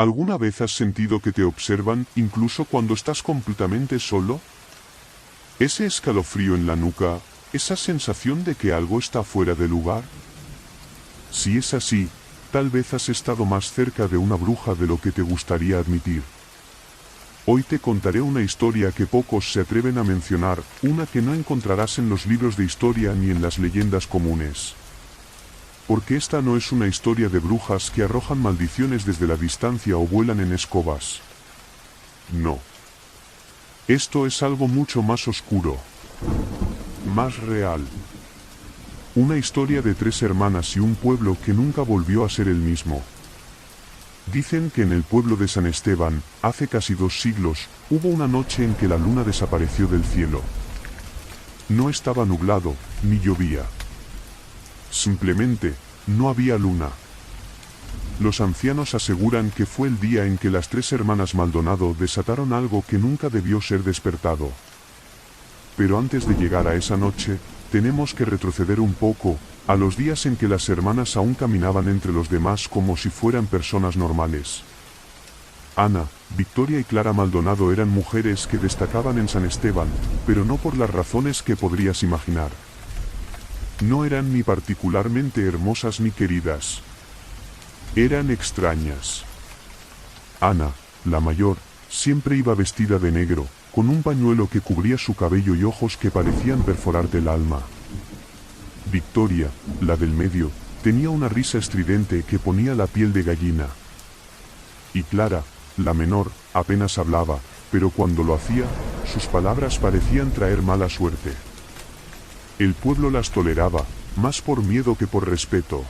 ¿Alguna vez has sentido que te observan incluso cuando estás completamente solo? Ese escalofrío en la nuca, esa sensación de que algo está fuera de lugar. Si es así, tal vez has estado más cerca de una bruja de lo que te gustaría admitir. Hoy te contaré una historia que pocos se atreven a mencionar, una que no encontrarás en los libros de historia ni en las leyendas comunes. Porque esta no es una historia de brujas que arrojan maldiciones desde la distancia o vuelan en escobas. No. Esto es algo mucho más oscuro. Más real. Una historia de 3 hermanas y un pueblo que nunca volvió a ser el mismo. Dicen que en el pueblo de San Esteban, hace casi 2 siglos, hubo una noche en que la luna desapareció del cielo. No estaba nublado, ni llovía. Simplemente, no había luna. Los ancianos aseguran que fue el día en que las 3 hermanas Maldonado desataron algo que nunca debió ser despertado. Pero antes de llegar a esa noche, tenemos que retroceder un poco, a los días en que las hermanas aún caminaban entre los demás como si fueran personas normales. Ana, Victoria y Clara Maldonado eran mujeres que destacaban en San Esteban, pero no por las razones que podrías imaginar. No eran ni particularmente hermosas ni queridas. Eran extrañas. Ana, la mayor, siempre iba vestida de negro, con un pañuelo que cubría su cabello y ojos que parecían perforarte el alma. Victoria, la del medio, tenía una risa estridente que ponía la piel de gallina. Y Clara, la menor, apenas hablaba, pero cuando lo hacía, sus palabras parecían traer mala suerte. El pueblo las toleraba, más por miedo que por respeto.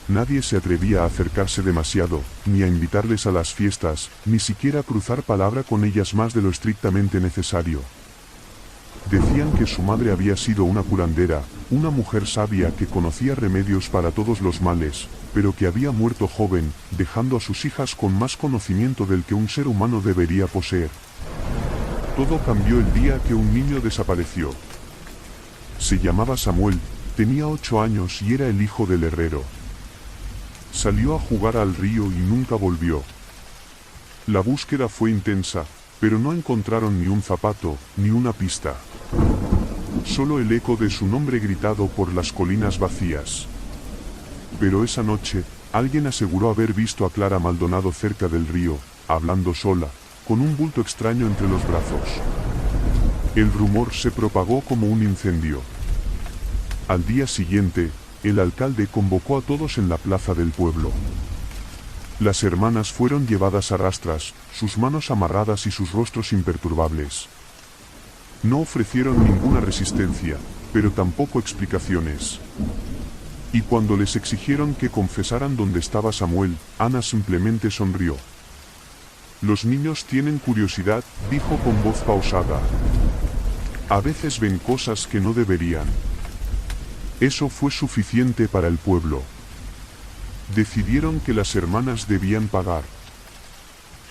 Nadie se atrevía a acercarse demasiado, ni a invitarles a las fiestas, ni siquiera a cruzar palabra con ellas más de lo estrictamente necesario. Decían que su madre había sido una curandera, una mujer sabia que conocía remedios para todos los males, pero que había muerto joven, dejando a sus hijas con más conocimiento del que un ser humano debería poseer. Todo cambió el día que un niño desapareció. Se llamaba Samuel, tenía 8 años y era el hijo del herrero. Salió a jugar al río y nunca volvió. La búsqueda fue intensa, pero no encontraron ni un zapato, ni una pista. Solo el eco de su nombre gritado por las colinas vacías. Pero esa noche, alguien aseguró haber visto a Clara Maldonado cerca del río, hablando sola, con un bulto extraño entre los brazos. El rumor se propagó como un incendio. Al día siguiente, el alcalde convocó a todos en la plaza del pueblo. Las hermanas fueron llevadas a rastras, sus manos amarradas y sus rostros imperturbables. No ofrecieron ninguna resistencia, pero tampoco explicaciones. Y cuando les exigieron que confesaran dónde estaba Samuel, Ana simplemente sonrió. Los niños tienen curiosidad, dijo con voz pausada. A veces ven cosas que no deberían. Eso fue suficiente para el pueblo. Decidieron que las hermanas debían pagar.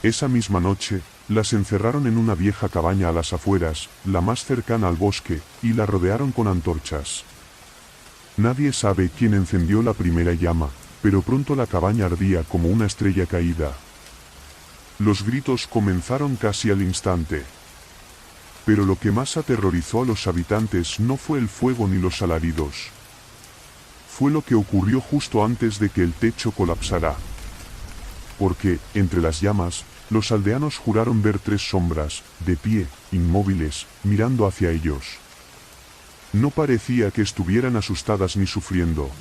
Esa misma noche, las encerraron en una vieja cabaña a las afueras, la más cercana al bosque, y la rodearon con antorchas. Nadie sabe quién encendió la primera llama, pero pronto la cabaña ardía como una estrella caída. Los gritos comenzaron casi al instante. Pero lo que más aterrorizó a los habitantes no fue el fuego ni los alaridos. Fue lo que ocurrió justo antes de que el techo colapsara. Porque, entre las llamas, los aldeanos juraron ver 3 sombras, de pie, inmóviles, mirando hacia ellos. No parecía que estuvieran asustadas ni sufriendo.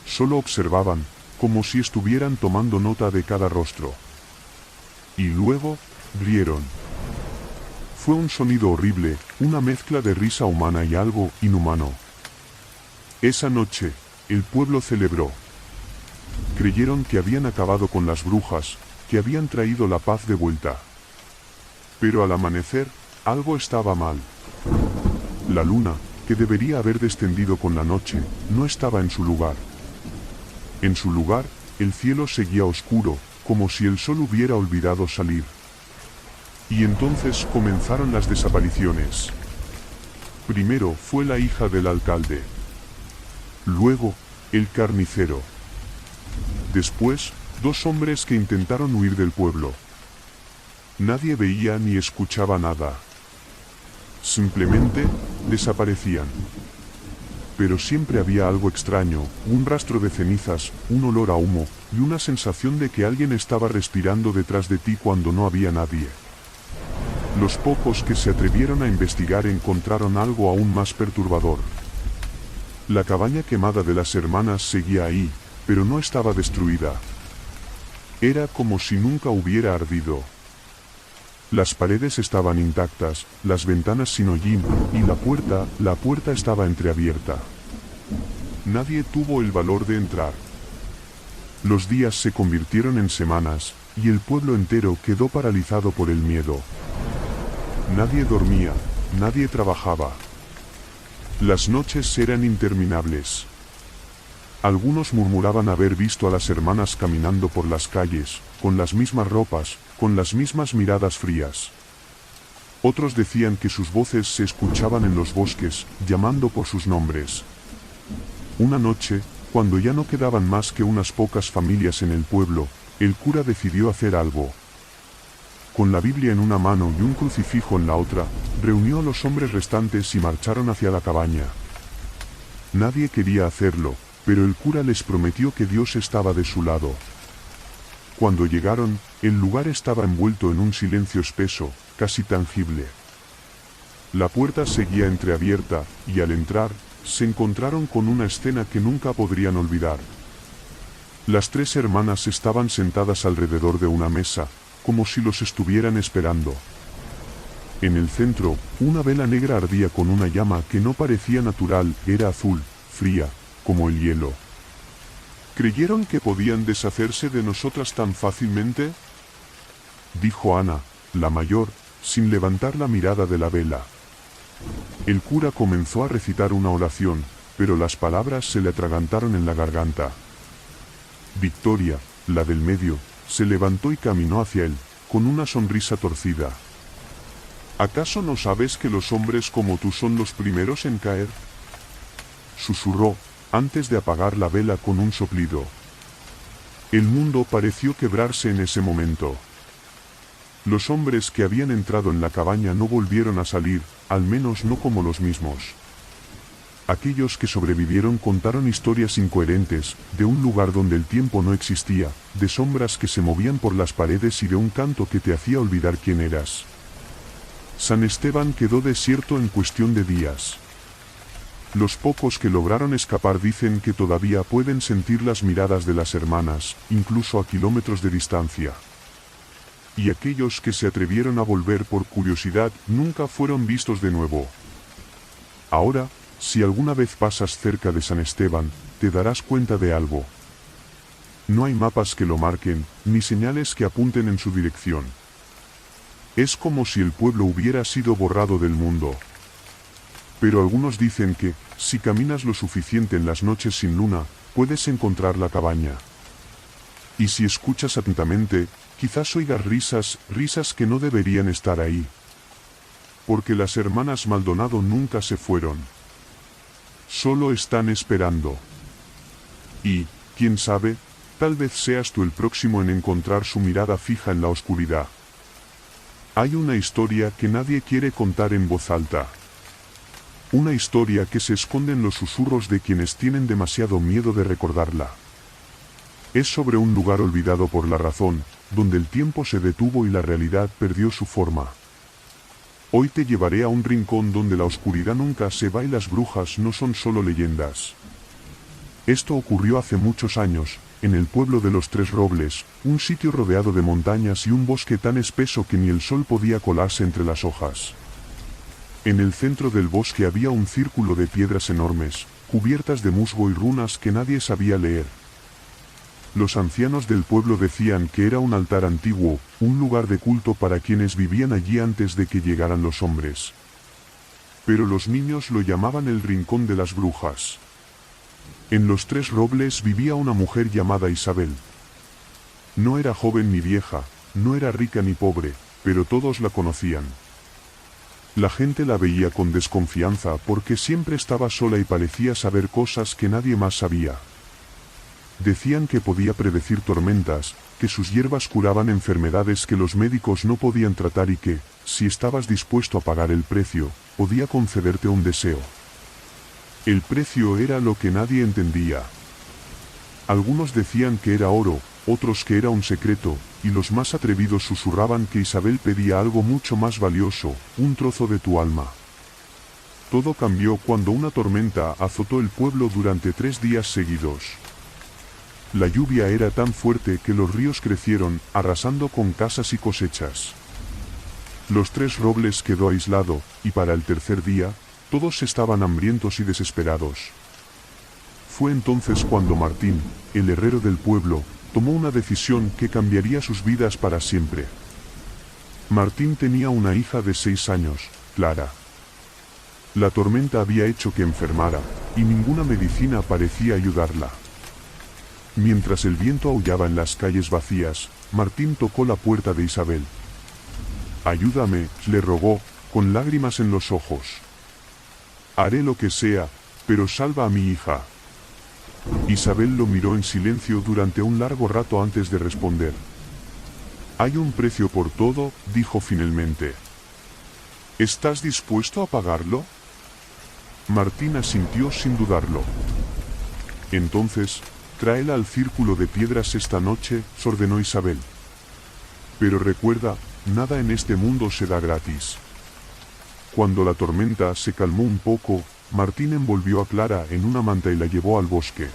Solo observaban, como si estuvieran tomando nota de cada rostro. Y luego, rieron. Fue un sonido horrible, una mezcla de risa humana y algo inhumano. Esa noche, el pueblo celebró. Creyeron que habían acabado con las brujas, que habían traído la paz de vuelta. Pero al amanecer, algo estaba mal. La luna, que debería haber descendido con la noche, no estaba en su lugar. En su lugar, el cielo seguía oscuro, como si el sol hubiera olvidado salir. Y entonces comenzaron las desapariciones. Primero fue la hija del alcalde. Luego, el carnicero. Después, 2 hombres que intentaron huir del pueblo. Nadie veía ni escuchaba nada. Simplemente, desaparecían. Pero siempre había algo extraño, un rastro de cenizas, un olor a humo, y una sensación de que alguien estaba respirando detrás de ti cuando no había nadie. Los pocos que se atrevieron a investigar encontraron algo aún más perturbador. La cabaña quemada de las hermanas seguía ahí, pero no estaba destruida. Era como si nunca hubiera ardido. Las paredes estaban intactas, las ventanas sin hollín, y la puerta estaba entreabierta. Nadie tuvo el valor de entrar. Los días se convirtieron en semanas, y el pueblo entero quedó paralizado por el miedo. Nadie dormía, nadie trabajaba. Las noches eran interminables. Algunos murmuraban haber visto a las hermanas caminando por las calles, con las mismas ropas, con las mismas miradas frías. Otros decían que sus voces se escuchaban en los bosques, llamando por sus nombres. Una noche, cuando ya no quedaban más que unas pocas familias en el pueblo, el cura decidió hacer algo. Con la Biblia en una mano y un crucifijo en la otra, reunió a los hombres restantes y marcharon hacia la cabaña. Nadie quería hacerlo, pero el cura les prometió que Dios estaba de su lado. Cuando llegaron, el lugar estaba envuelto en un silencio espeso, casi tangible. La puerta seguía entreabierta, y al entrar, se encontraron con una escena que nunca podrían olvidar. Las 3 hermanas estaban sentadas alrededor de una mesa, como si los estuvieran esperando. En el centro, una vela negra ardía con una llama que no parecía natural, era azul, fría, como el hielo. ¿Creyeron que podían deshacerse de nosotras tan fácilmente?, dijo Ana, la mayor, sin levantar la mirada de la vela. El cura comenzó a recitar una oración, pero las palabras se le atragantaron en la garganta. Victoria, la del medio, se levantó y caminó hacia él, con una sonrisa torcida. ¿Acaso no sabes que los hombres como tú son los primeros en caer?, susurró, antes de apagar la vela con un soplido. El mundo pareció quebrarse en ese momento. Los hombres que habían entrado en la cabaña no volvieron a salir, al menos no como los mismos. Aquellos que sobrevivieron contaron historias incoherentes, de un lugar donde el tiempo no existía, de sombras que se movían por las paredes y de un canto que te hacía olvidar quién eras. San Esteban quedó desierto en cuestión de días. Los pocos que lograron escapar dicen que todavía pueden sentir las miradas de las hermanas, incluso a kilómetros de distancia. Y aquellos que se atrevieron a volver por curiosidad nunca fueron vistos de nuevo. Ahora, si alguna vez pasas cerca de San Esteban, te darás cuenta de algo. No hay mapas que lo marquen, ni señales que apunten en su dirección. Es como si el pueblo hubiera sido borrado del mundo. Pero algunos dicen que, si caminas lo suficiente en las noches sin luna, puedes encontrar la cabaña. Y si escuchas atentamente, quizás oigas risas que no deberían estar ahí. Porque las hermanas Maldonado nunca se fueron. Solo están esperando. Y, quién sabe, tal vez seas tú el próximo en encontrar su mirada fija en la oscuridad. Hay una historia que nadie quiere contar en voz alta. Una historia que se esconde en los susurros de quienes tienen demasiado miedo de recordarla. Es sobre un lugar olvidado por la razón, donde el tiempo se detuvo y la realidad perdió su forma. Hoy te llevaré a un rincón donde la oscuridad nunca se va y las brujas no son solo leyendas. Esto ocurrió hace muchos años, en el pueblo de los Tres Robles, un sitio rodeado de montañas y un bosque tan espeso que ni el sol podía colarse entre las hojas. En el centro del bosque había un círculo de piedras enormes, cubiertas de musgo y runas que nadie sabía leer. Los ancianos del pueblo decían que era un altar antiguo, un lugar de culto para quienes vivían allí antes de que llegaran los hombres. Pero los niños lo llamaban el Rincón de las Brujas. En los Tres Robles vivía una mujer llamada Isabel. No era joven ni vieja, no era rica ni pobre, pero todos la conocían. La gente la veía con desconfianza porque siempre estaba sola y parecía saber cosas que nadie más sabía. Decían que podía predecir tormentas, que sus hierbas curaban enfermedades que los médicos no podían tratar y que, si estabas dispuesto a pagar el precio, podía concederte un deseo. El precio era lo que nadie entendía. Algunos decían que era oro, otros que era un secreto, y los más atrevidos susurraban que Isabel pedía algo mucho más valioso, un trozo de tu alma. Todo cambió cuando una tormenta azotó el pueblo durante 3 días seguidos. La lluvia era tan fuerte que los ríos crecieron, arrasando con casas y cosechas. Los 3 robles quedó aislado, y para el tercer día, todos estaban hambrientos y desesperados. Fue entonces cuando Martín, el herrero del pueblo, tomó una decisión que cambiaría sus vidas para siempre. Martín tenía una hija de 6 años, Clara. La tormenta había hecho que enfermara, y ninguna medicina parecía ayudarla. Mientras el viento aullaba en las calles vacías, Martín tocó la puerta de Isabel. «Ayúdame», le rogó, con lágrimas en los ojos. «Haré lo que sea, pero salva a mi hija». Isabel lo miró en silencio durante un largo rato antes de responder. «Hay un precio por todo», dijo finalmente. «¿Estás dispuesto a pagarlo?» Martín asintió sin dudarlo. Entonces, «Tráela al círculo de piedras esta noche», ordenó Isabel. «Pero recuerda, nada en este mundo se da gratis». Cuando la tormenta se calmó un poco, Martín envolvió a Clara en una manta y la llevó al bosque.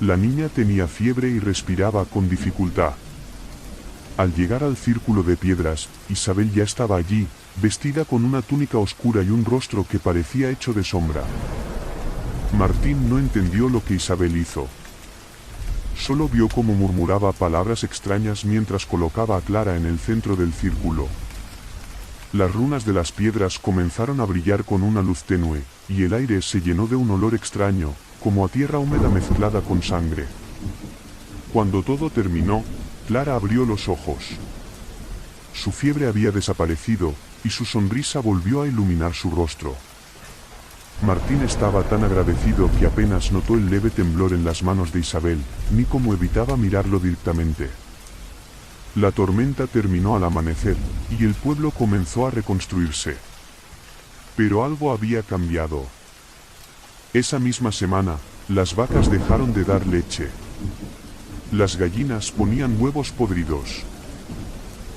La niña tenía fiebre y respiraba con dificultad. Al llegar al círculo de piedras, Isabel ya estaba allí, vestida con una túnica oscura y un rostro que parecía hecho de sombra. Martín no entendió lo que Isabel hizo. Solo vio cómo murmuraba palabras extrañas mientras colocaba a Clara en el centro del círculo. Las runas de las piedras comenzaron a brillar con una luz tenue, y el aire se llenó de un olor extraño, como a tierra húmeda mezclada con sangre. Cuando todo terminó, Clara abrió los ojos. Su fiebre había desaparecido, y su sonrisa volvió a iluminar su rostro. Martín estaba tan agradecido que apenas notó el leve temblor en las manos de Isabel, ni cómo evitaba mirarlo directamente. La tormenta terminó al amanecer, y el pueblo comenzó a reconstruirse. Pero algo había cambiado. Esa misma semana, las vacas dejaron de dar leche. Las gallinas ponían huevos podridos.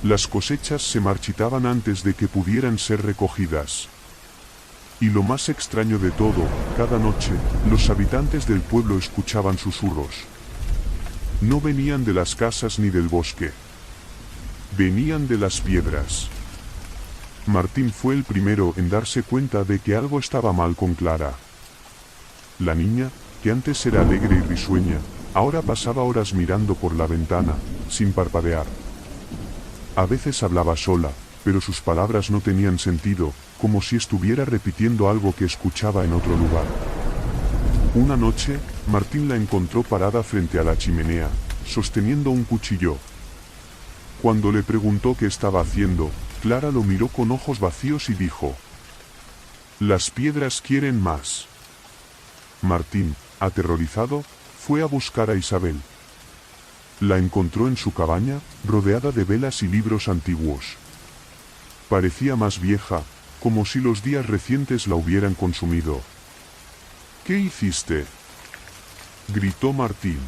Las cosechas se marchitaban antes de que pudieran ser recogidas. Y lo más extraño de todo, cada noche, los habitantes del pueblo escuchaban susurros. No venían de las casas ni del bosque. Venían de las piedras. Martín fue el primero en darse cuenta de que algo estaba mal con Clara. La niña, que antes era alegre y risueña, ahora pasaba horas mirando por la ventana, sin parpadear. A veces hablaba sola, pero sus palabras no tenían sentido, como si estuviera repitiendo algo que escuchaba en otro lugar. Una noche, Martín la encontró parada frente a la chimenea, sosteniendo un cuchillo. Cuando le preguntó qué estaba haciendo, Clara lo miró con ojos vacíos y dijo: «Las piedras quieren más». Martín, aterrorizado, fue a buscar a Isabel. La encontró en su cabaña, rodeada de velas y libros antiguos. Parecía más vieja, como si los días recientes la hubieran consumido. «¿Qué hiciste?», gritó Martín.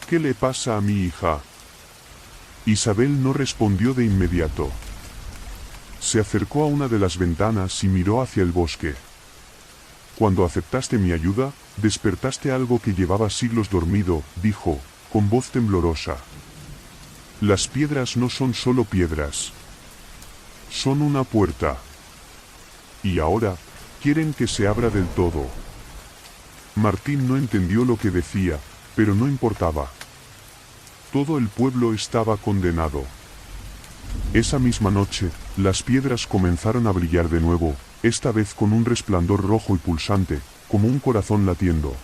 «¿Qué le pasa a mi hija?». Isabel no respondió de inmediato. Se acercó a una de las ventanas y miró hacia el bosque. «Cuando aceptaste mi ayuda, despertaste algo que llevaba siglos dormido», dijo, con voz temblorosa. «Las piedras no son solo piedras. Son una puerta. Y ahora, quieren que se abra del todo». Martín no entendió lo que decía, pero no importaba. Todo el pueblo estaba condenado. Esa misma noche, las piedras comenzaron a brillar de nuevo, esta vez con un resplandor rojo y pulsante, como un corazón latiendo.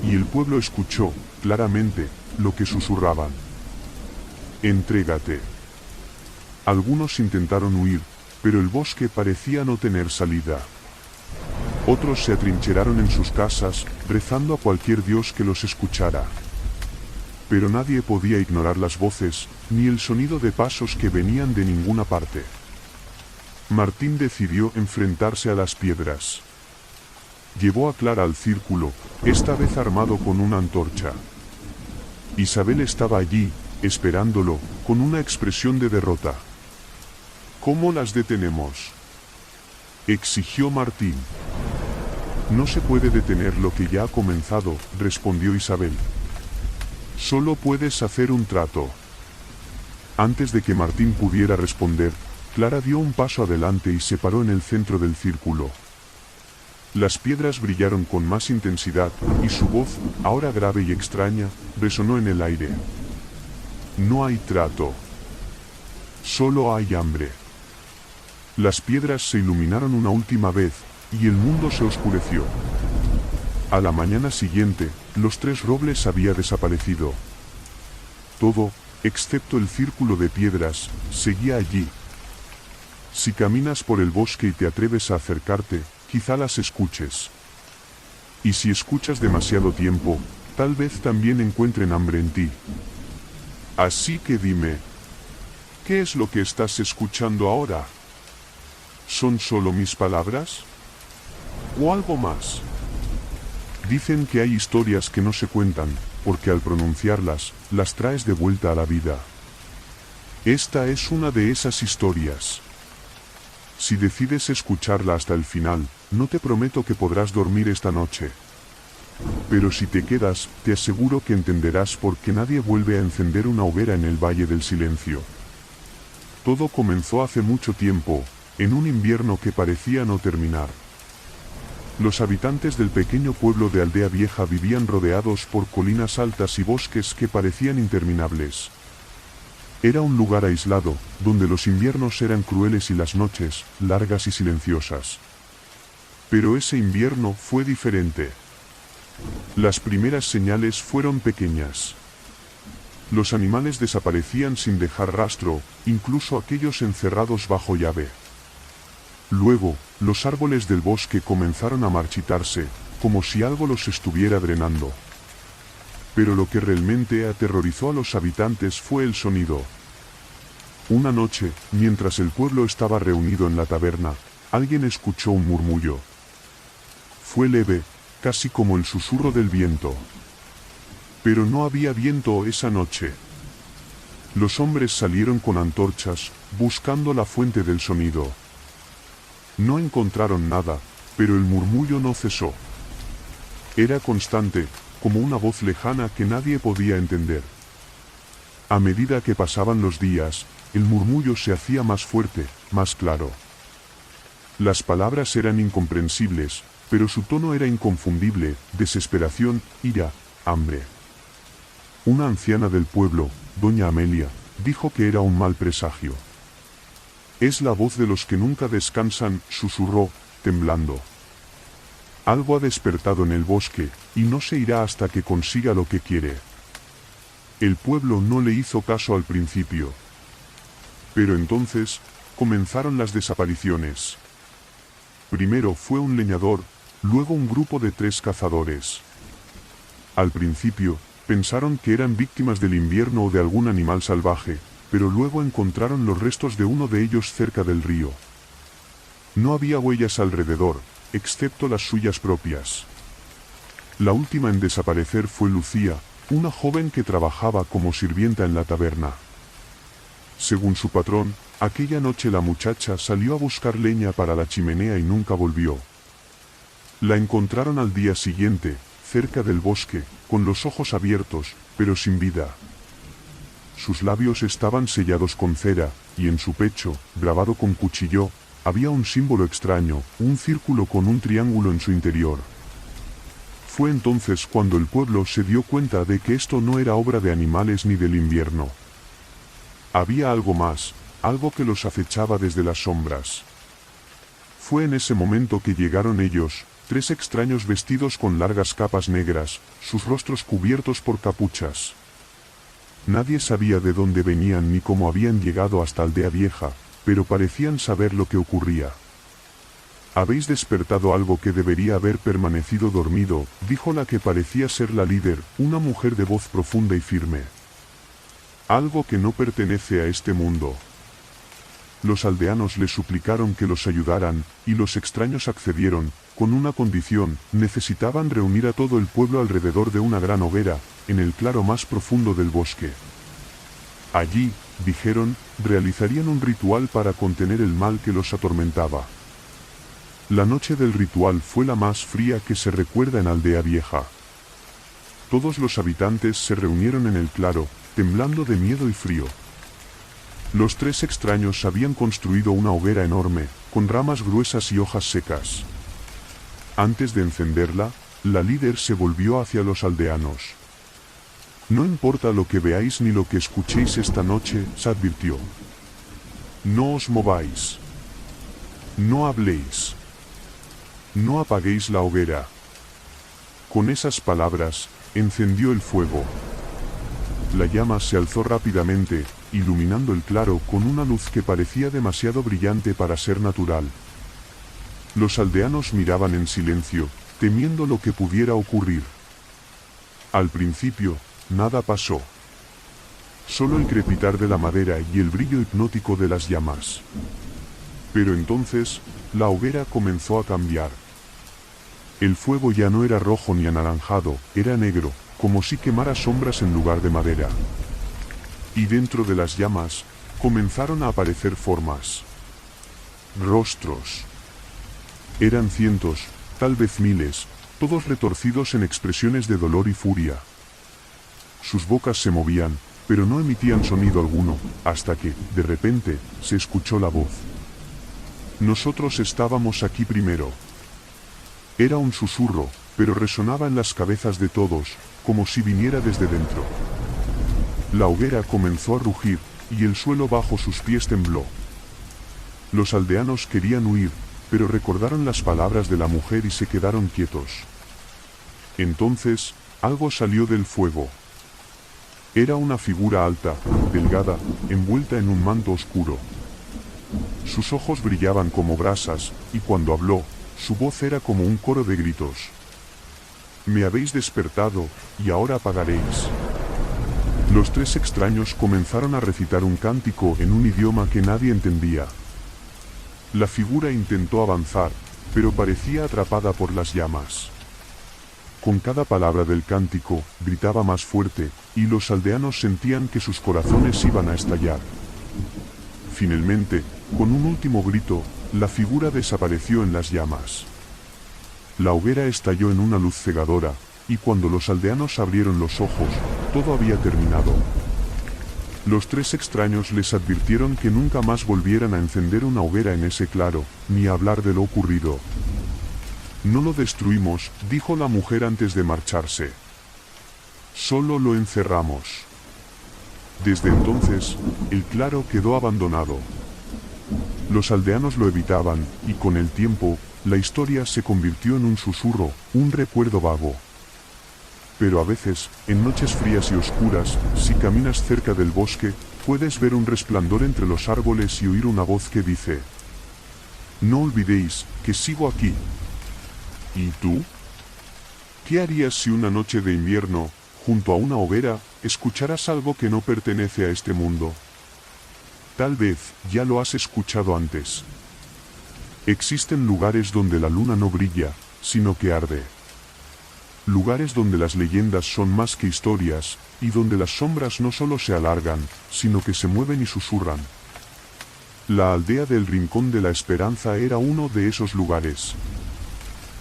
Y el pueblo escuchó, claramente, lo que susurraban. «Entrégate». Algunos intentaron huir, pero el bosque parecía no tener salida. Otros se atrincheraron en sus casas, rezando a cualquier dios que los escuchara. Pero nadie podía ignorar las voces, ni el sonido de pasos que venían de ninguna parte. Martín decidió enfrentarse a las piedras. Llevó a Clara al círculo, esta vez armado con una antorcha. Isabel estaba allí, esperándolo, con una expresión de derrota. ¿Cómo las detenemos?, exigió Martín. No se puede detener lo que ya ha comenzado, respondió Isabel. Solo puedes hacer un trato. Antes de que Martín pudiera responder, Clara dio un paso adelante y se paró en el centro del círculo. Las piedras brillaron con más intensidad, y su voz, ahora grave y extraña, resonó en el aire. No hay trato. Solo hay hambre. Las piedras se iluminaron una última vez, y el mundo se oscureció. A la mañana siguiente, los 3 robles había desaparecido. Todo, excepto el círculo de piedras, seguía allí. Si caminas por el bosque y te atreves a acercarte, quizá las escuches. Y si escuchas demasiado tiempo, tal vez también encuentren hambre en ti. Así que dime, ¿qué es lo que estás escuchando ahora? ¿Son solo mis palabras? ¿O algo más? Dicen que hay historias que no se cuentan, porque al pronunciarlas, las traes de vuelta a la vida. Esta es una de esas historias. Si decides escucharla hasta el final, no te prometo que podrás dormir esta noche. Pero si te quedas, te aseguro que entenderás por qué nadie vuelve a encender una hoguera en el Valle del Silencio. Todo comenzó hace mucho tiempo, en un invierno que parecía no terminar. Los habitantes del pequeño pueblo de Aldea Vieja vivían rodeados por colinas altas y bosques que parecían interminables. Era un lugar aislado, donde los inviernos eran crueles y las noches, largas y silenciosas. Pero ese invierno fue diferente. Las primeras señales fueron pequeñas. Los animales desaparecían sin dejar rastro, incluso aquellos encerrados bajo llave. Luego, los árboles del bosque comenzaron a marchitarse, como si algo los estuviera drenando. Pero lo que realmente aterrorizó a los habitantes fue el sonido. Una noche, mientras el pueblo estaba reunido en la taberna, alguien escuchó un murmullo. Fue leve, casi como el susurro del viento. Pero no había viento esa noche. Los hombres salieron con antorchas, buscando la fuente del sonido. No encontraron nada, pero el murmullo no cesó. Era constante, como una voz lejana que nadie podía entender. A medida que pasaban los días, el murmullo se hacía más fuerte, más claro. Las palabras eran incomprensibles, pero su tono era inconfundible: desesperación, ira, hambre. Una anciana del pueblo, doña Amelia, dijo que era un mal presagio. Es la voz de los que nunca descansan, susurró, temblando. Algo ha despertado en el bosque, y no se irá hasta que consiga lo que quiere. El pueblo no le hizo caso al principio. Pero entonces, comenzaron las desapariciones. Primero fue un leñador, luego un grupo de 3 cazadores. Al principio, pensaron que eran víctimas del invierno o de algún animal salvaje, pero luego encontraron los restos de uno de ellos cerca del río. No había huellas alrededor, excepto las suyas propias. La última en desaparecer fue Lucía, una joven que trabajaba como sirvienta en la taberna. Según su patrón, aquella noche la muchacha salió a buscar leña para la chimenea y nunca volvió. La encontraron al día siguiente, cerca del bosque, con los ojos abiertos, pero sin vida. Sus labios estaban sellados con cera, y en su pecho, grabado con cuchillo, había un símbolo extraño, un círculo con un triángulo en su interior. Fue entonces cuando el pueblo se dio cuenta de que esto no era obra de animales ni del invierno. Había algo más, algo que los acechaba desde las sombras. Fue en ese momento que llegaron ellos, 3 extraños vestidos con largas capas negras, sus rostros cubiertos por capuchas. Nadie sabía de dónde venían ni cómo habían llegado hasta Aldea Vieja, pero parecían saber lo que ocurría. Habéis despertado algo que debería haber permanecido dormido, dijo la que parecía ser la líder, una mujer de voz profunda y firme. Algo que no pertenece a este mundo. Los aldeanos le suplicaron que los ayudaran, y los extraños accedieron, con una condición: necesitaban reunir a todo el pueblo alrededor de una gran hoguera, en el claro más profundo del bosque. Allí, dijeron, realizarían un ritual para contener el mal que los atormentaba. La noche del ritual fue la más fría que se recuerda en Aldea Vieja. Todos los habitantes se reunieron en el claro, temblando de miedo y frío. Los tres extraños habían construido una hoguera enorme, con ramas gruesas y hojas secas. Antes de encenderla, la líder se volvió hacia los aldeanos. No importa lo que veáis ni lo que escuchéis esta noche, se advirtió. No os mováis. No habléis. No apaguéis la hoguera. Con esas palabras, encendió el fuego. La llama se alzó rápidamente, iluminando el claro con una luz que parecía demasiado brillante para ser natural. Los aldeanos miraban en silencio, temiendo lo que pudiera ocurrir. Al principio, nada pasó. Solo el crepitar de la madera y el brillo hipnótico de las llamas. Pero entonces, la hoguera comenzó a cambiar. El fuego ya no era rojo ni anaranjado, era negro, como si quemara sombras en lugar de madera. Y dentro de las llamas, comenzaron a aparecer formas. Rostros. Eran cientos, tal vez miles, todos retorcidos en expresiones de dolor y furia. Sus bocas se movían, pero no emitían sonido alguno, hasta que, de repente, se escuchó la voz. Nosotros estábamos aquí primero. Era un susurro, pero resonaba en las cabezas de todos, como si viniera desde dentro. La hoguera comenzó a rugir, y el suelo bajo sus pies tembló. Los aldeanos querían huir, pero recordaron las palabras de la mujer y se quedaron quietos. Entonces, algo salió del fuego. Era una figura alta, delgada, envuelta en un manto oscuro. Sus ojos brillaban como brasas, y cuando habló, su voz era como un coro de gritos. Me habéis despertado, y ahora apagaréis. Los tres extraños comenzaron a recitar un cántico en un idioma que nadie entendía. La figura intentó avanzar, pero parecía atrapada por las llamas. Con cada palabra del cántico, gritaba más fuerte, y los aldeanos sentían que sus corazones iban a estallar. Finalmente, con un último grito, la figura desapareció en las llamas. La hoguera estalló en una luz cegadora, y cuando los aldeanos abrieron los ojos, todo había terminado. Los tres extraños les advirtieron que nunca más volvieran a encender una hoguera en ese claro, ni a hablar de lo ocurrido. No lo destruimos, dijo la mujer antes de marcharse. Solo lo encerramos. Desde entonces, el claro quedó abandonado. Los aldeanos lo evitaban, y con el tiempo, la historia se convirtió en un susurro, un recuerdo vago. Pero a veces, en noches frías y oscuras, si caminas cerca del bosque, puedes ver un resplandor entre los árboles y oír una voz que dice: no olvidéis, que sigo aquí. ¿Y tú? ¿Qué harías si una noche de invierno, junto a una hoguera, escucharas algo que no pertenece a este mundo? Tal vez, ya lo has escuchado antes. Existen lugares donde la luna no brilla, sino que arde. Lugares donde las leyendas son más que historias, y donde las sombras no solo se alargan, sino que se mueven y susurran. La aldea del Rincón de la Esperanza era uno de esos lugares.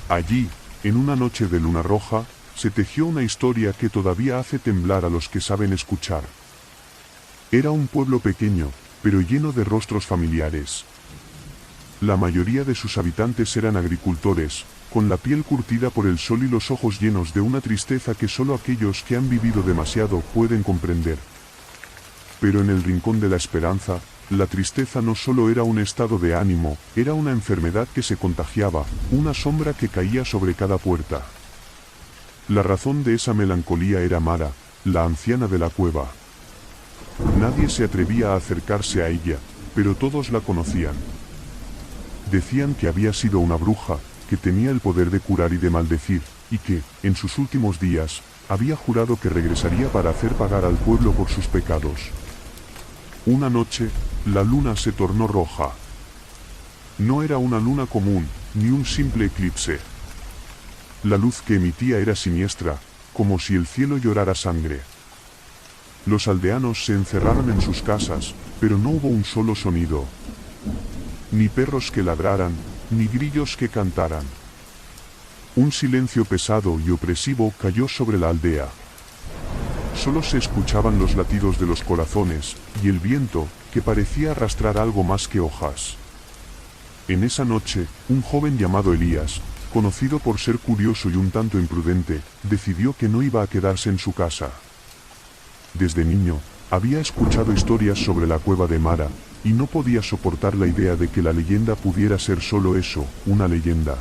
Allí, en una noche de luna roja, se tejió una historia que todavía hace temblar a los que saben escuchar. Era un pueblo pequeño, pero lleno de rostros familiares. La mayoría de sus habitantes eran agricultores, con la piel curtida por el sol y los ojos llenos de una tristeza que solo aquellos que han vivido demasiado pueden comprender. Pero en el Rincón de la Esperanza, la tristeza no solo era un estado de ánimo, era una enfermedad que se contagiaba, una sombra que caía sobre cada puerta. La razón de esa melancolía era Mara, la anciana de la cueva. Nadie se atrevía a acercarse a ella, pero todos la conocían. Decían que había sido una bruja, que tenía el poder de curar y de maldecir, y que, en sus últimos días, había jurado que regresaría para hacer pagar al pueblo por sus pecados. Una noche, la luna se tornó roja. No era una luna común, ni un simple eclipse. La luz que emitía era siniestra, como si el cielo llorara sangre. Los aldeanos se encerraron en sus casas, pero no hubo un solo sonido. Ni perros que ladraran, ni grillos que cantaran. Un silencio pesado y opresivo cayó sobre la aldea. Solo se escuchaban los latidos de los corazones, y el viento, que parecía arrastrar algo más que hojas. En esa noche, un joven llamado Elías, conocido por ser curioso y un tanto imprudente, decidió que no iba a quedarse en su casa. Desde niño, había escuchado historias sobre la cueva de Mara, y no podía soportar la idea de que la leyenda pudiera ser solo eso, una leyenda.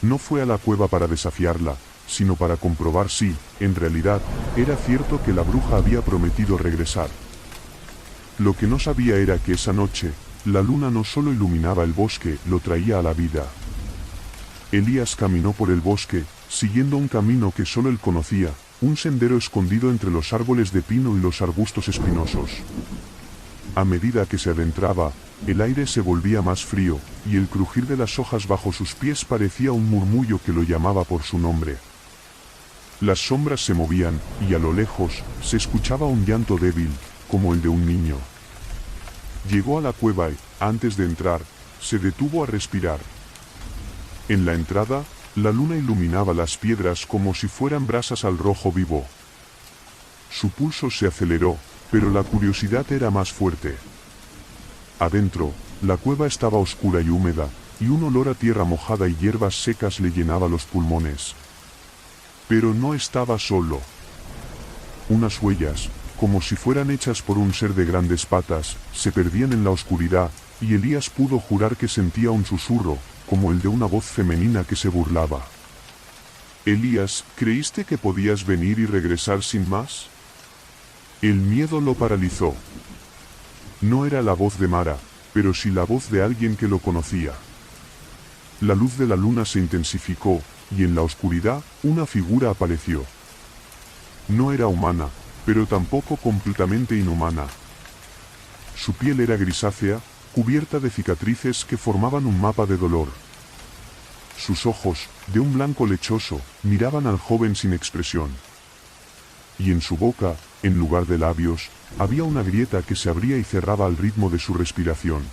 No fue a la cueva para desafiarla, sino para comprobar si, en realidad, era cierto que la bruja había prometido regresar. Lo que no sabía era que esa noche, la luna no solo iluminaba el bosque, lo traía a la vida. Elías caminó por el bosque, siguiendo un camino que solo él conocía, un sendero escondido entre los árboles de pino y los arbustos espinosos. A medida que se adentraba, el aire se volvía más frío, y el crujir de las hojas bajo sus pies parecía un murmullo que lo llamaba por su nombre. Las sombras se movían, y a lo lejos, se escuchaba un llanto débil, como el de un niño. Llegó a la cueva y, antes de entrar, se detuvo a respirar. En la entrada, la luna iluminaba las piedras como si fueran brasas al rojo vivo. Su pulso se aceleró, pero la curiosidad era más fuerte. Adentro, la cueva estaba oscura y húmeda, y un olor a tierra mojada y hierbas secas le llenaba los pulmones. Pero no estaba solo. Unas huellas, como si fueran hechas por un ser de grandes patas, se perdían en la oscuridad, y Elías pudo jurar que sentía un susurro, como el de una voz femenina que se burlaba. «Elías, ¿creíste que podías venir y regresar sin más?» El miedo lo paralizó. No era la voz de Mara, pero sí la voz de alguien que lo conocía. La luz de la luna se intensificó, y en la oscuridad, una figura apareció. No era humana, pero tampoco completamente inhumana. Su piel era grisácea, cubierta de cicatrices que formaban un mapa de dolor. Sus ojos, de un blanco lechoso, miraban al joven sin expresión. Y en su boca, en lugar de labios, había una grieta que se abría y cerraba al ritmo de su respiración.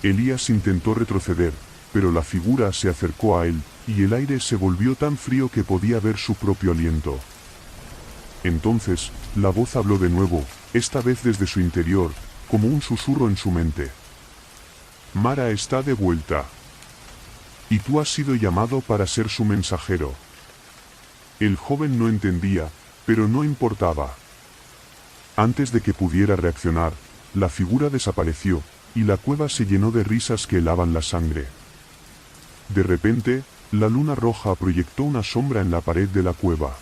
Elías intentó retroceder, pero la figura se acercó a él, y el aire se volvió tan frío que podía ver su propio aliento. Entonces, la voz habló de nuevo, esta vez desde su interior, como un susurro en su mente. Mara está de vuelta. Y tú has sido llamado para ser su mensajero. El joven no entendía, pero no importaba. Antes de que pudiera reaccionar, la figura desapareció, y la cueva se llenó de risas que helaban la sangre. De repente, la luna roja proyectó una sombra en la pared de la cueva.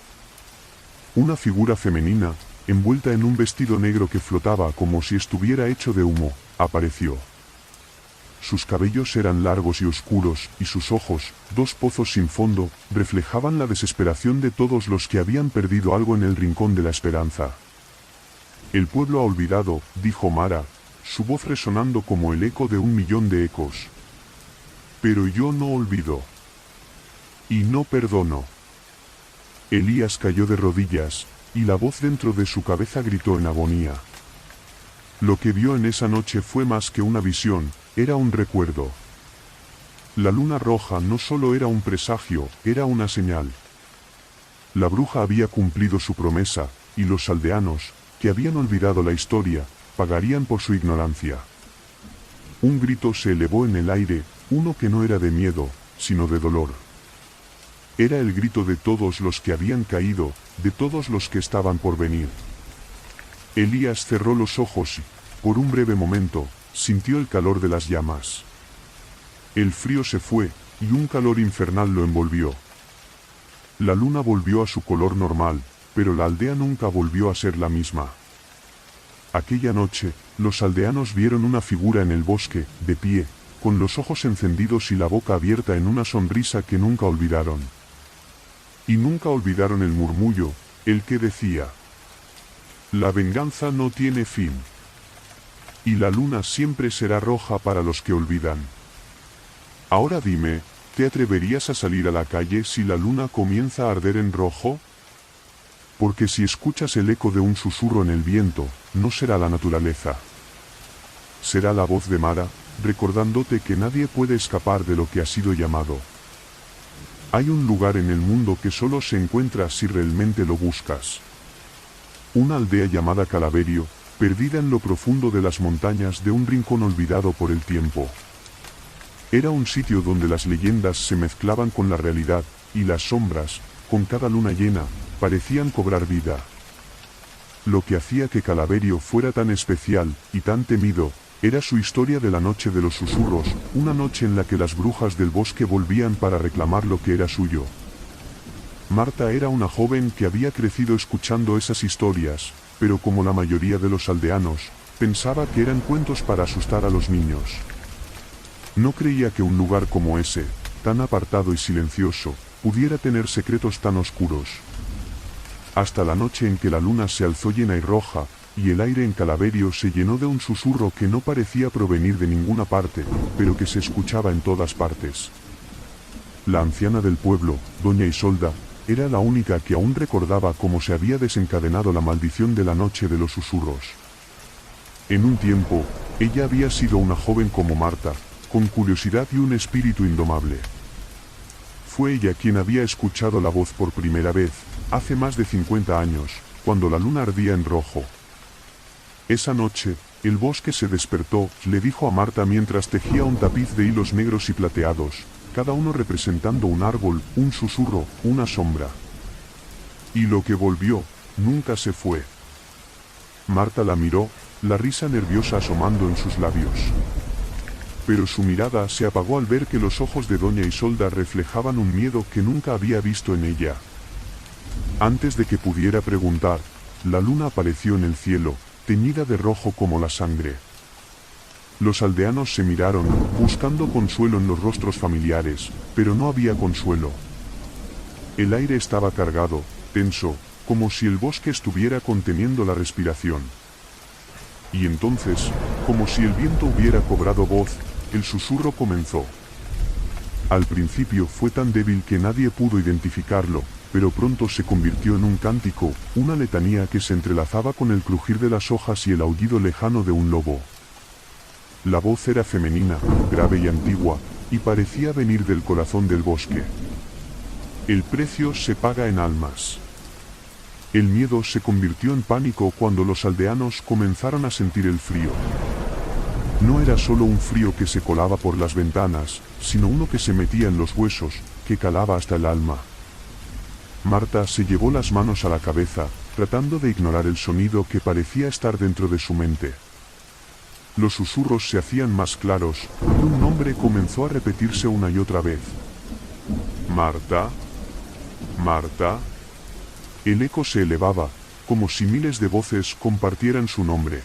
Una figura femenina, envuelta en un vestido negro que flotaba como si estuviera hecho de humo, apareció. Sus cabellos eran largos y oscuros, y sus ojos, dos pozos sin fondo, reflejaban la desesperación de todos los que habían perdido algo en el rincón de la esperanza. El pueblo ha olvidado, dijo Mara, su voz resonando como el eco de 1.000.000 de ecos. Pero yo no olvido. Y no perdono. Elías cayó de rodillas, y la voz dentro de su cabeza gritó en agonía. Lo que vio en esa noche fue más que una visión, era un recuerdo. La luna roja no solo era un presagio, era una señal. La bruja había cumplido su promesa, y los aldeanos, que habían olvidado la historia, pagarían por su ignorancia. Un grito se elevó en el aire, uno que no era de miedo, sino de dolor. Era el grito de todos los que habían caído, de todos los que estaban por venir. Elías cerró los ojos y, por un breve momento, sintió el calor de las llamas. El frío se fue, y un calor infernal lo envolvió. La luna volvió a su color normal, pero la aldea nunca volvió a ser la misma. Aquella noche, los aldeanos vieron una figura en el bosque, de pie, con los ojos encendidos y la boca abierta en una sonrisa que nunca olvidaron. Y nunca olvidaron el murmullo, el que decía: la venganza no tiene fin. Y la luna siempre será roja para los que olvidan. Ahora dime, ¿te atreverías a salir a la calle si la luna comienza a arder en rojo? Porque si escuchas el eco de un susurro en el viento, no será la naturaleza. Será la voz de Mara, recordándote que nadie puede escapar de lo que ha sido llamado. Hay un lugar en el mundo que solo se encuentra si realmente lo buscas. Una aldea llamada Calaverio, perdida en lo profundo de las montañas de un rincón olvidado por el tiempo. Era un sitio donde las leyendas se mezclaban con la realidad, y las sombras, con cada luna llena, parecían cobrar vida. Lo que hacía que Calaverio fuera tan especial, y tan temido, era su historia de la noche de los susurros, una noche en la que las brujas del bosque volvían para reclamar lo que era suyo. Marta era una joven que había crecido escuchando esas historias, pero como la mayoría de los aldeanos, pensaba que eran cuentos para asustar a los niños. No creía que un lugar como ese, tan apartado y silencioso, pudiera tener secretos tan oscuros. Hasta la noche en que la luna se alzó llena y roja, y el aire en Calaverio se llenó de un susurro que no parecía provenir de ninguna parte, pero que se escuchaba en todas partes. La anciana del pueblo, doña Isolda, era la única que aún recordaba cómo se había desencadenado la maldición de la noche de los susurros. En un tiempo, ella había sido una joven como Marta, con curiosidad y un espíritu indomable. Fue ella quien había escuchado la voz por primera vez, hace más de 50 años, cuando la luna ardía en rojo. Esa noche, el bosque se despertó, le dijo a Marta mientras tejía un tapiz de hilos negros y plateados, cada uno representando un árbol, un susurro, una sombra. Y lo que volvió, nunca se fue. Marta la miró, la risa nerviosa asomando en sus labios. Pero su mirada se apagó al ver que los ojos de doña Isolda reflejaban un miedo que nunca había visto en ella. Antes de que pudiera preguntar, la luna apareció en el cielo, teñida de rojo como la sangre. Los aldeanos se miraron, buscando consuelo en los rostros familiares, pero no había consuelo. El aire estaba cargado, tenso, como si el bosque estuviera conteniendo la respiración. Y entonces, como si el viento hubiera cobrado voz, el susurro comenzó. Al principio fue tan débil que nadie pudo identificarlo, pero pronto se convirtió en un cántico, una letanía que se entrelazaba con el crujir de las hojas y el aullido lejano de un lobo. La voz era femenina, grave y antigua, y parecía venir del corazón del bosque. El precio se paga en almas. El miedo se convirtió en pánico cuando los aldeanos comenzaron a sentir el frío. No era solo un frío que se colaba por las ventanas, sino uno que se metía en los huesos, que calaba hasta el alma. Marta se llevó las manos a la cabeza, tratando de ignorar el sonido que parecía estar dentro de su mente. Los susurros se hacían más claros, y un nombre comenzó a repetirse una y otra vez. Marta. Marta. El eco se elevaba, como si miles de voces compartieran su nombre.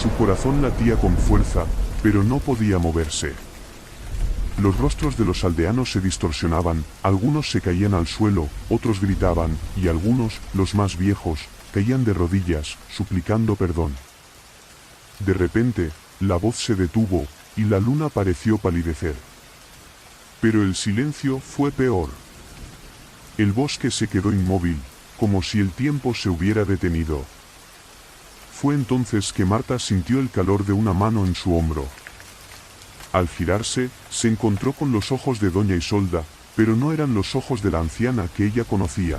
Su corazón latía con fuerza, pero no podía moverse. Los rostros de los aldeanos se distorsionaban, algunos se caían al suelo, otros gritaban, y algunos, los más viejos, caían de rodillas, suplicando perdón. De repente, la voz se detuvo, y la luna pareció palidecer. Pero el silencio fue peor. El bosque se quedó inmóvil, como si el tiempo se hubiera detenido. Fue entonces que Marta sintió el calor de una mano en su hombro. Al girarse, se encontró con los ojos de doña Isolda, pero no eran los ojos de la anciana que ella conocía.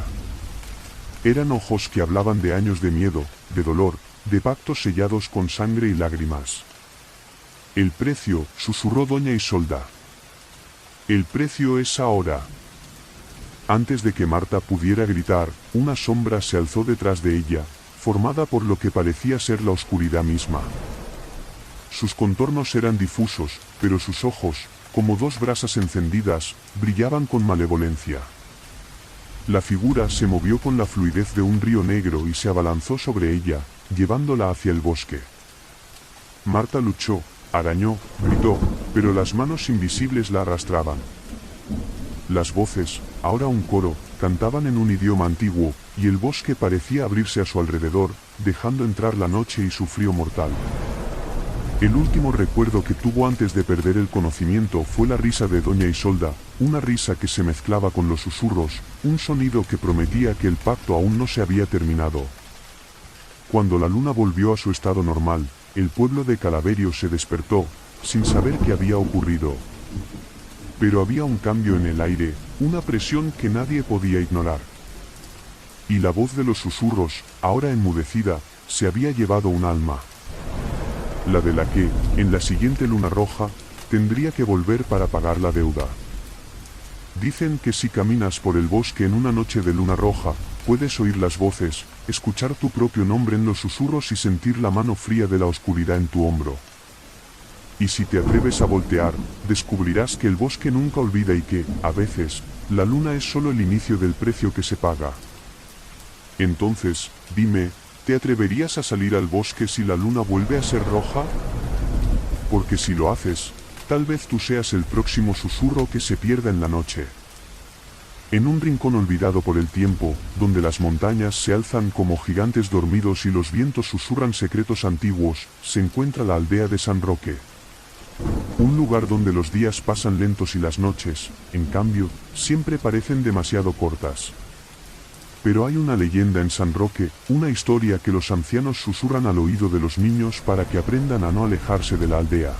Eran ojos que hablaban de años de miedo, de dolor, de pactos sellados con sangre y lágrimas. El precio, susurró doña Isolda. El precio es ahora. Antes de que Marta pudiera gritar, una sombra se alzó detrás de ella, formada por lo que parecía ser la oscuridad misma. Sus contornos eran difusos, pero sus ojos, como dos brasas encendidas, brillaban con malevolencia. La figura se movió con la fluidez de un río negro y se abalanzó sobre ella, llevándola hacia el bosque. Marta luchó, Arañó, gritó, pero las manos invisibles la arrastraban. Las voces, ahora un coro, cantaban en un idioma antiguo, y el bosque parecía abrirse a su alrededor, dejando entrar la noche y su frío mortal. El último recuerdo que tuvo antes de perder el conocimiento fue la risa de doña Isolda, una risa que se mezclaba con los susurros, un sonido que prometía que el pacto aún no se había terminado. Cuando la luna volvió a su estado normal, el pueblo de Calaverio se despertó, sin saber qué había ocurrido. Pero había un cambio en el aire, una presión que nadie podía ignorar. Y la voz de los susurros, ahora enmudecida, se había llevado un alma. La de la que, en la siguiente luna roja, tendría que volver para pagar la deuda. Dicen que si caminas por el bosque en una noche de luna roja, puedes oír las voces, escuchar tu propio nombre en los susurros y sentir la mano fría de la oscuridad en tu hombro. Y si te atreves a voltear, descubrirás que el bosque nunca olvida y que, a veces, la luna es solo el inicio del precio que se paga. Entonces, dime, ¿te atreverías a salir al bosque si la luna vuelve a ser roja? Porque si lo haces, tal vez tú seas el próximo susurro que se pierda en la noche. En un rincón olvidado por el tiempo, donde las montañas se alzan como gigantes dormidos y los vientos susurran secretos antiguos, se encuentra la aldea de San Roque. Un lugar donde los días pasan lentos y las noches, en cambio, siempre parecen demasiado cortas. Pero hay una leyenda en San Roque, una historia que los ancianos susurran al oído de los niños para que aprendan a no alejarse de la aldea.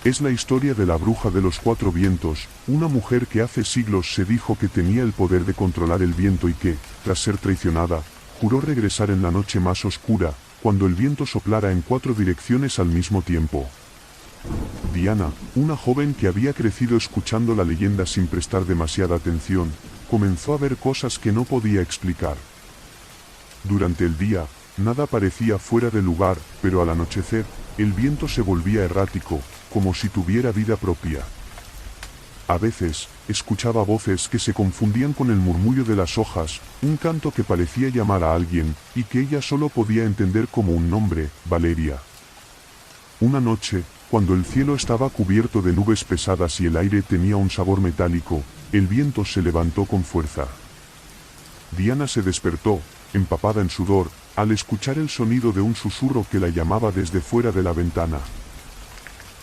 Es la historia de la bruja de los cuatro vientos, una mujer que hace siglos se dijo que tenía el poder de controlar el viento y que, tras ser traicionada, juró regresar en la noche más oscura, cuando el viento soplara en 4 direcciones al mismo tiempo. Diana, una joven que había crecido escuchando la leyenda sin prestar demasiada atención, comenzó a ver cosas que no podía explicar. Durante el día, nada parecía fuera de lugar, pero al anochecer, el viento se volvía errático, como si tuviera vida propia. A veces, escuchaba voces que se confundían con el murmullo de las hojas, un canto que parecía llamar a alguien, y que ella solo podía entender como un nombre, Valeria. Una noche, cuando el cielo estaba cubierto de nubes pesadas y el aire tenía un sabor metálico, el viento se levantó con fuerza. Diana se despertó, empapada en sudor, al escuchar el sonido de un susurro que la llamaba desde fuera de la ventana.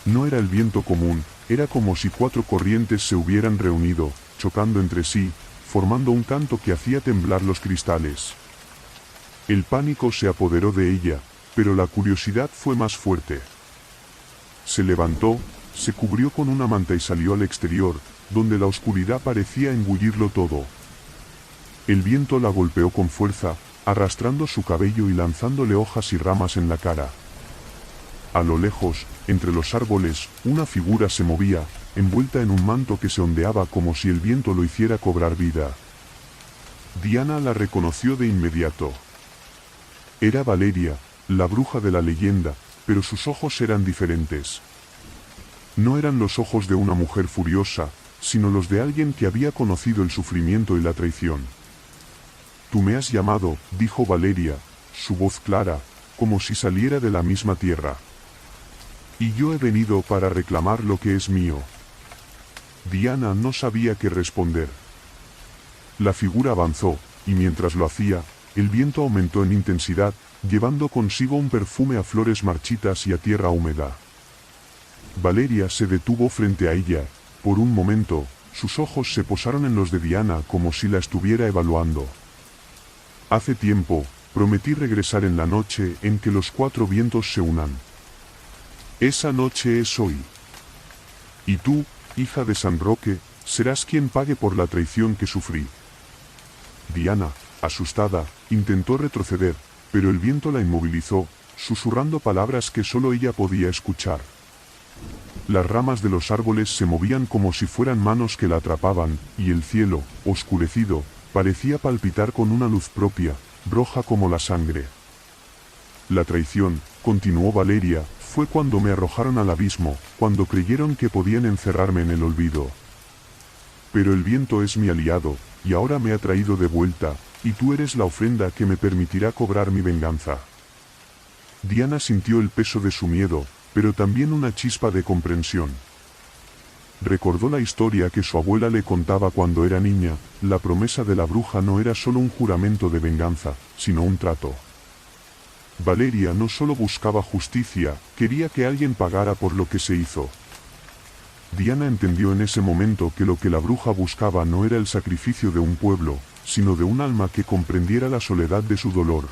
No era el viento común, era como si 4 corrientes se hubieran reunido, chocando entre sí, formando un canto que hacía temblar los cristales. El pánico se apoderó de ella, pero la curiosidad fue más fuerte. Se levantó, se cubrió con una manta y salió al exterior, donde la oscuridad parecía engullirlo todo. El viento la golpeó con fuerza, arrastrando su cabello y lanzándole hojas y ramas en la cara. A lo lejos, entre los árboles, una figura se movía, envuelta en un manto que se ondeaba como si el viento lo hiciera cobrar vida. Diana la reconoció de inmediato. Era Valeria, la bruja de la leyenda, pero sus ojos eran diferentes. No eran los ojos de una mujer furiosa, sino los de alguien que había conocido el sufrimiento y la traición. «Tú me has llamado», dijo Valeria, su voz clara, como si saliera de la misma tierra. «Y yo he venido para reclamar lo que es mío». Diana no sabía qué responder. La figura avanzó, y mientras lo hacía, el viento aumentó en intensidad, llevando consigo un perfume a flores marchitas y a tierra húmeda. Valeria se detuvo frente a ella. Por un momento, sus ojos se posaron en los de Diana como si la estuviera evaluando. «Hace tiempo, prometí regresar en la noche en que los 4 vientos se unan. Esa noche es hoy. Y tú, hija de San Roque, serás quien pague por la traición que sufrí». Diana, asustada, intentó retroceder, pero el viento la inmovilizó, susurrando palabras que solo ella podía escuchar. Las ramas de los árboles se movían como si fueran manos que la atrapaban, y el cielo, oscurecido, parecía palpitar con una luz propia, roja como la sangre. «La traición», continuó Valeria, «fue cuando me arrojaron al abismo, cuando creyeron que podían encerrarme en el olvido. Pero el viento es mi aliado, y ahora me ha traído de vuelta, y tú eres la ofrenda que me permitirá cobrar mi venganza». Diana sintió el peso de su miedo, pero también una chispa de comprensión. Recordó la historia que su abuela le contaba cuando era niña. La promesa de la bruja no era solo un juramento de venganza, sino un trato. Valeria no solo buscaba justicia, quería que alguien pagara por lo que se hizo. Diana entendió en ese momento que lo que la bruja buscaba no era el sacrificio de un pueblo, sino de un alma que comprendiera la soledad de su dolor.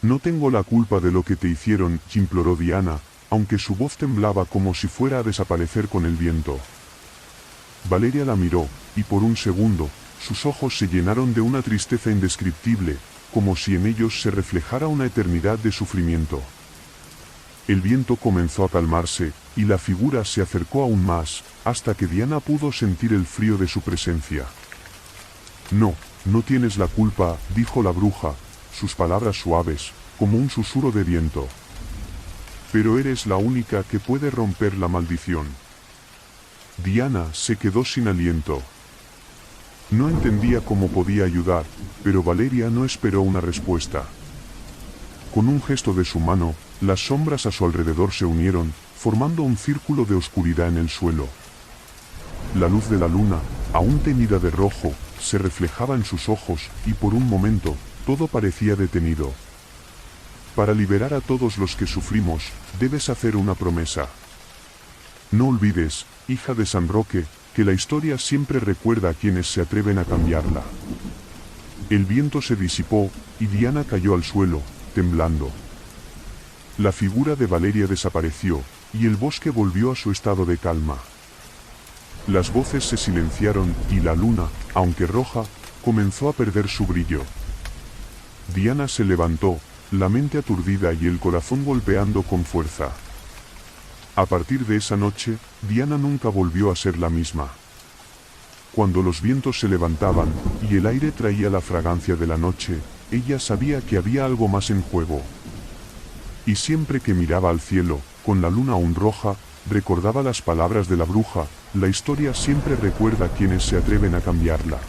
No tengo la culpa de lo que te hicieron, imploró Diana, aunque su voz temblaba como si fuera a desaparecer con el viento. Valeria la miró, y por un segundo, sus ojos se llenaron de una tristeza indescriptible, como si en ellos se reflejara una eternidad de sufrimiento. El viento comenzó a calmarse, y la figura se acercó aún más, hasta que Diana pudo sentir el frío de su presencia. No, no tienes la culpa, dijo la bruja, sus palabras suaves, como un susurro de viento. Pero eres la única que puede romper la maldición. Diana se quedó sin aliento. No entendía cómo podía ayudar, pero Valeria no esperó una respuesta. Con un gesto de su mano, las sombras a su alrededor se unieron, formando un círculo de oscuridad en el suelo. La luz de la luna, aún teñida de rojo, se reflejaba en sus ojos, y por un momento, todo parecía detenido. Para liberar a todos los que sufrimos, debes hacer una promesa. No olvides, hija de San Roque, que la historia siempre recuerda a quienes se atreven a cambiarla. El viento se disipó, y Diana cayó al suelo, temblando. La figura de Valeria desapareció, y el bosque volvió a su estado de calma. Las voces se silenciaron, y la luna, aunque roja, comenzó a perder su brillo. Diana se levantó, la mente aturdida y el corazón golpeando con fuerza. A partir de esa noche, Diana nunca volvió a ser la misma. Cuando los vientos se levantaban, y el aire traía la fragancia de la noche, ella sabía que había algo más en juego. Y siempre que miraba al cielo, con la luna aún roja, recordaba las palabras de la bruja: la historia siempre recuerda a quienes se atreven a cambiarla.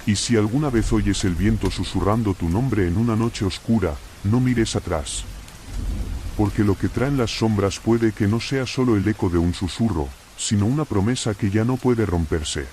Y si alguna vez oyes el viento susurrando tu nombre en una noche oscura, no mires atrás. Porque lo que traen las sombras puede que no sea solo el eco de un susurro, sino una promesa que ya no puede romperse.